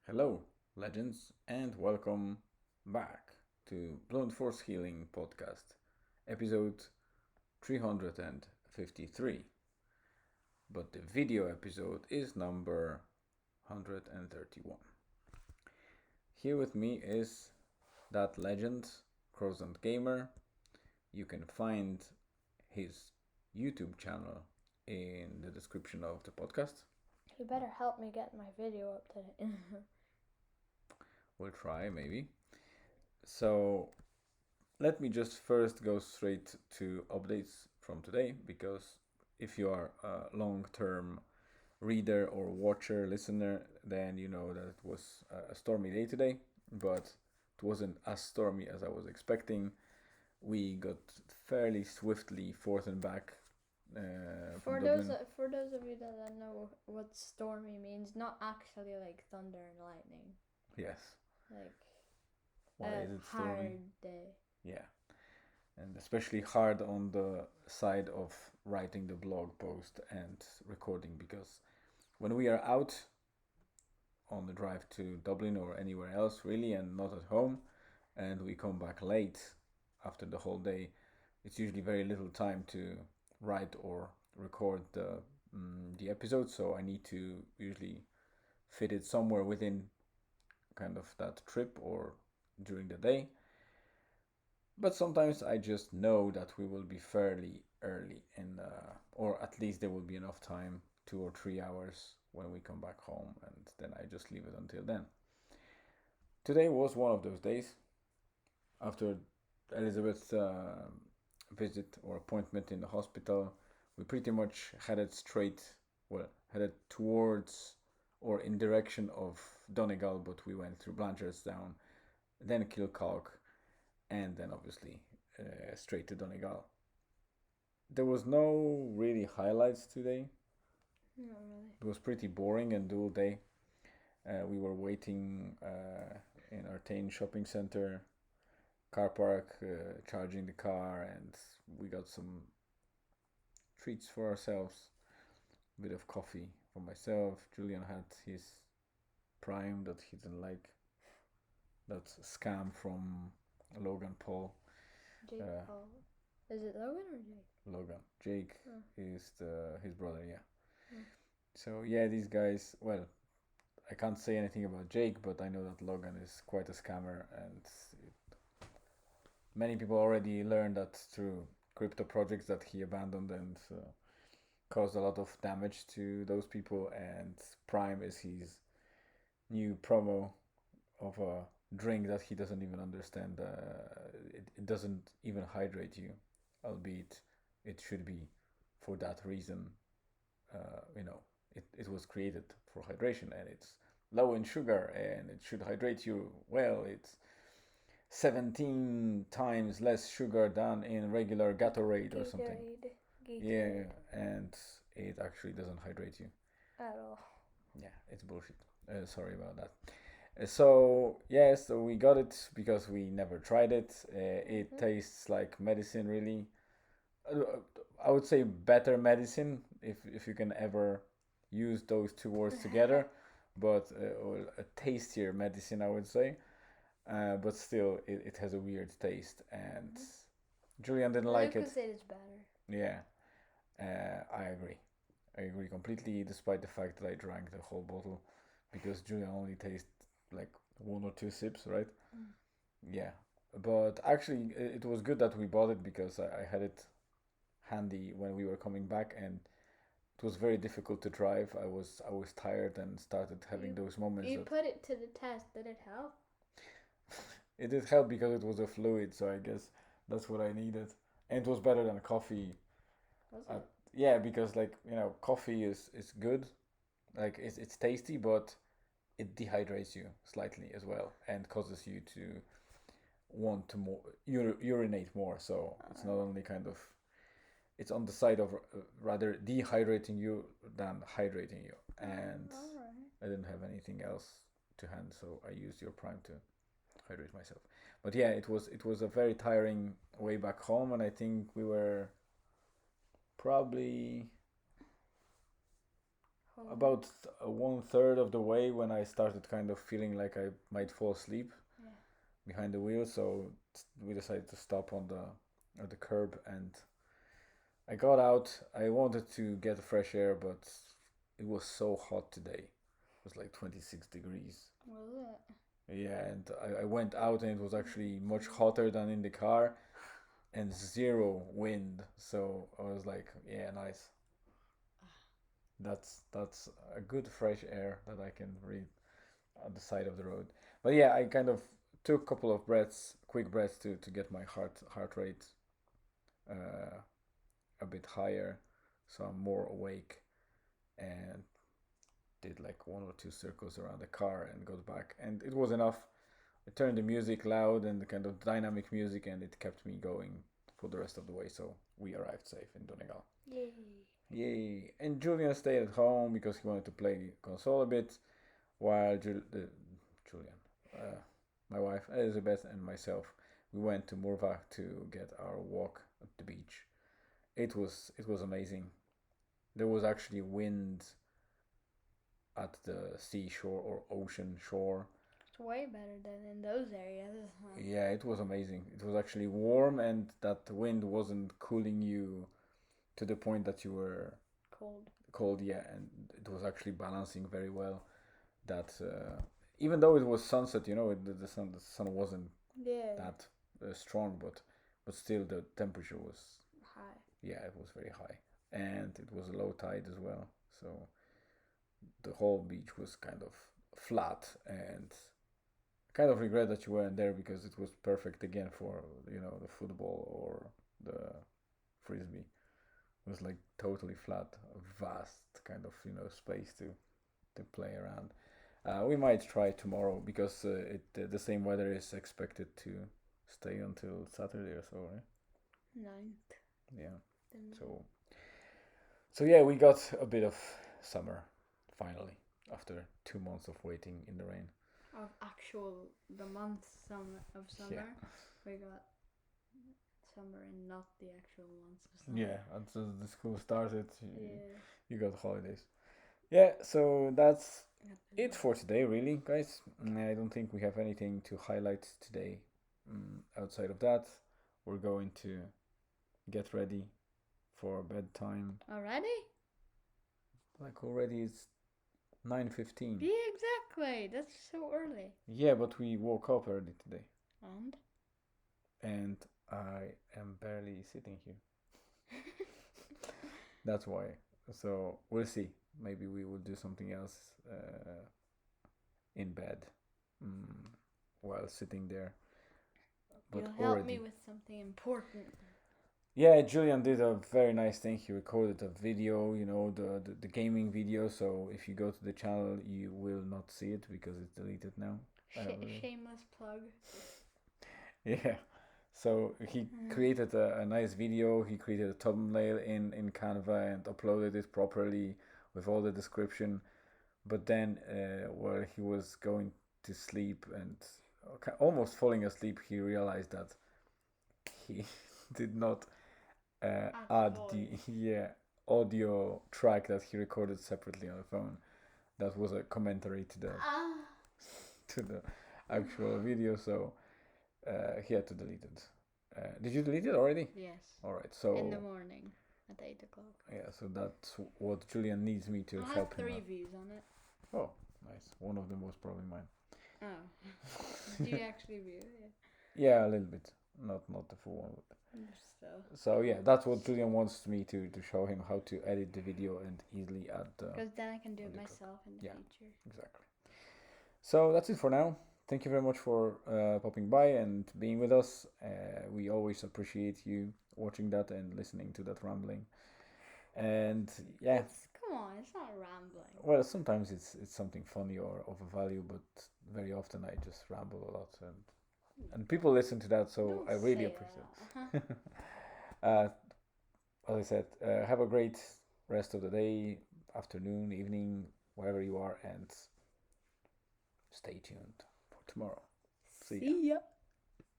Hello, legends, and welcome back to Blown Force Healing Podcast, episode 353. But the video episode is number 131. Here with me is that legend, Croissant Gamer. You can find his YouTube channel in the description of the podcast. You better help me get my video up today. We'll try, maybe. So, let me just first go straight to updates from today, because if you are a long-term reader or watcher, listener, then you know that it was a stormy day today, but it wasn't as stormy as I was expecting. We got fairly swiftly forth and back For from those Dublin. for those of you that don't know what stormy means, not actually like thunder and lightning, Yes. like Why is it stormy? hard day. Yeah. And especially hard on the side of writing the blog post and recording, because when we are out on the drive to Dublin or anywhere else really and not at home, and we come back late after the whole day, it's usually very little time to write or record the episode, so I need to usually fit it somewhere within kind of that trip or during the day. But sometimes I just know that we will be fairly early or at least there will be enough time, 2 or 3 hours when we come back home, and then I just leave it until then. Today was one of those days. After Elizabeth's visit or appointment in the hospital, we pretty much headed towards or in direction of Donegal, but we went through Blanchardstown, then Kilcock, and then obviously straight to Donegal. There was no really highlights today. Not really. It was pretty boring and dull day. We were waiting in Artane shopping center, car park, charging the car, and we got some treats for ourselves. A bit of coffee for myself. Julian had his Prime that he didn't like. That's a scam from Logan Paul. Jake Paul. Is it Logan or Jake? Logan. Jake Oh. is his brother, yeah. Mm. So yeah, these guys. Well, I can't say anything about Jake, but I know that Logan is quite a scammer, and many people already learned that through crypto projects that he abandoned and caused a lot of damage to those people. And Prime is his new promo of a drink that he doesn't even understand. It doesn't even hydrate you, albeit it should be for that reason. It was created for hydration, and it's low in sugar, and it should hydrate you well. It's 17 times less sugar than in regular Gatorade or something. Gatorade. Yeah, and it actually doesn't hydrate you. At all. Yeah, it's bullshit. Sorry about that. So we got it because we never tried it. It tastes like medicine, really. I would say better medicine if you can ever use those two words together, but a tastier medicine, I would say. But still, it has a weird taste, and Julian didn't like it. Lucas said it's better. Yeah, I agree. I agree completely, despite the fact that I drank the whole bottle, because Julian only tasted like 1 or 2 sips, right? Mm. Yeah, but actually, it was good that we bought it because I had it handy when we were coming back, and it was very difficult to drive. I was tired and started having those moments. You put it to the test. Did it help? It did help because it was a fluid, so I guess that's what I needed, and it was better than coffee. Was it? Yeah, because coffee is good, like it's tasty, but it dehydrates you slightly as well and causes you to want to urinate more. So it's not only it's on the side of rather dehydrating you than hydrating you. And Alright. I didn't have anything else to hand, so I used your Prime to hydrate myself. But yeah, it was a very tiring way back home, and I think we were probably Oh. about 1/3 of the way when I started kind of feeling like I might fall asleep Yeah. behind the wheel. So we decided to stop on the curb, and I got out. I wanted to get fresh air, but it was so hot today. It was like 26 degrees. Was it? Yeah, and I went out and it was actually much hotter than in the car and zero wind. So I was like, yeah, nice. That's a good fresh air that I can breathe on the side of the road. But yeah, I kind of took a couple of quick breaths to get my heart rate uh, a bit higher, so I'm more awake, and did like 1 or 2 circles around the car and got back, and it was enough. I turned the music loud and the kind of dynamic music, and it kept me going for the rest of the way. So we arrived safe in Donegal. Yay. Yay! And Julian stayed at home because he wanted to play console a bit, while Julian, my wife Elizabeth, and myself, we went to Murva to get our walk at the beach. It was amazing. There was actually wind at the seashore or ocean shore. It's way better than in those areas. Huh? Yeah, it was amazing. It was actually warm, and that wind wasn't cooling you to the point that you were Cold. cold. Yeah, and it was actually balancing very well. That even though it was sunset, the sun wasn't that strong, but still the temperature was High. yeah, it was very high, and it was a low tide as well. So the whole beach was kind of flat, and kind of regret that you weren't there because it was perfect again for the football or the frisbee. It was like totally flat, a vast kind of space to play around. We might try tomorrow because the same weather is expected to stay until Saturday or so, right? 9th. Yeah. Then So yeah, we got a bit of summer finally after 2 months of waiting in the rain. of actual the month of summer. Yeah. We got summer and not the actual months of summer. Yeah, until the school started, Yeah. you got holidays. Yeah, so that's it for today, really, guys. I don't think we have anything to highlight today. Outside of that, we're going to get ready for bedtime. Already? Like already, it's 9:15. Yeah, exactly. That's so early. Yeah, but we woke up early today, And? and I am barely sitting here. That's why. So we'll see. Maybe we will do something else in bed while sitting there. But You'll help me with something important. Yeah, Julian did a very nice thing. He recorded a video, the gaming video. So if you go to the channel, you will not see it because it's deleted now. Shameless plug. Yeah. So he created a nice video. He created a thumbnail in Canva and uploaded it properly with all the description. But then, while he was going to sleep and almost falling asleep, he realized that he did not add the audio track that he recorded separately on the phone. That was a commentary to the actual video. So he had to delete it. Did you delete it already? Yes. All right. So in the morning at 8 o'clock. Yeah. So that's what Julian needs me to I help have him. 3 views on it. Oh, nice. One of them was probably mine. Oh. Do you actually view it? Yeah, a little bit. Not the full one. So yeah, that's what Julian wants me to show him how to edit the video and easily add. Because then I can do it myself in the future. Exactly. So that's it for now. Thank you very much for popping by and being with us. We always appreciate you watching that and listening to that rambling. And yeah. Come on, it's not rambling. Well, sometimes it's something funny or of a value, but very often I just ramble a lot, and people listen to that, so I really appreciate it. As I said, have a great rest of the day, afternoon, evening, wherever you are, and stay tuned for tomorrow. See ya.